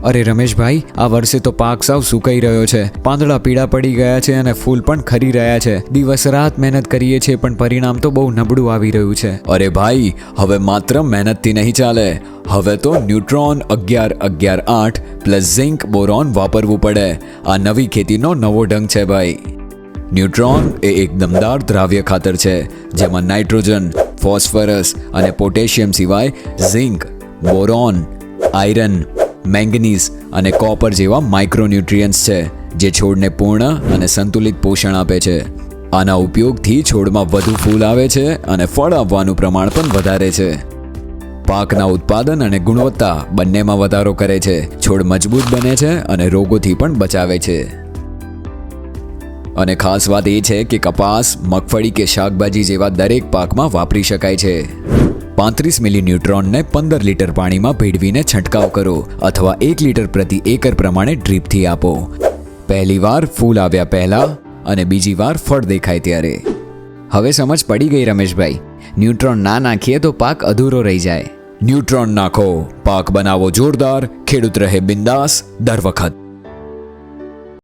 અરે રમેશભાઈ, આ વર્ષે તો પાક સાવ સુકાઈ રહ્યો છે, પાંદડા પીળા પડી ગયા છે અને ફૂલ પણ ખરી રહ્યા છે. દિવસ રાત મહેનત કરીએ છીએ પણ પરિણામ તો બહુ નબળું આવી રહ્યું છે. અરે ભાઈ, હવે માત્ર મહેનતથી નહીં ચાલે. હવે તો ન્યુટ્રોન 11-11-8 પ્લસ ઝિંક બોરોન વાપરવું પડે. આ નવી ખેતીનો નવો ઢંગ છે ભાઈ. ન્યુટ્રોન એ એક દમદાર દ્રાવ્ય ખાતર છે જેમાં નાઇટ્રોજન, ફોસ્ફરસ અને પોટેશિયમ સિવાય ઝિંક, બોરોન, આયરન, મેંગનીઝ અને કોપર જેવા માઇક્રોન્યુટ્રિયન્ટ્સ છે જે છોડને પૂર્ણ અને સંતુલિત પોષણ આપે છે. આના ઉપયોગથી છોડમાં વધુ ફૂલ આવે છે અને ફળ આવવાનું પ્રમાણ પણ વધારે છે. પાકના ઉત્પાદન અને ગુણવત્તા બંનેમાં વધારો કરે છે. છોડ મજબૂત બને છે અને રોગોથી પણ બચાવે છે. અને ખાસ વાત એ છે કે કપાસ, મગફળી કે શાકભાજી જેવા દરેક પાકમાં વાપરી શકાય છે. 35 મિલી ન્યુટ્રોનને 15 લીટર પાણીમાં ભેળવીને છંટકાવ કરો અથવા 1 લીટર પ્રતિ એકર પ્રમાણે ડ્રીપથી આપો. પહેલી વાર ફૂલ આવ્યા પહેલા અને બીજી વાર ફળ દેખાય ત્યારે. હવે સમજ પડી ગઈ રમેશભાઈ. ન્યુટ્રોન ના નાખીએ તો પાક અધૂરો રહી જાય. ન્યુટ્રોન નાખો, પાક બનાવો જોરદાર, ખેડૂત રહે બિંદાસ દર વખત.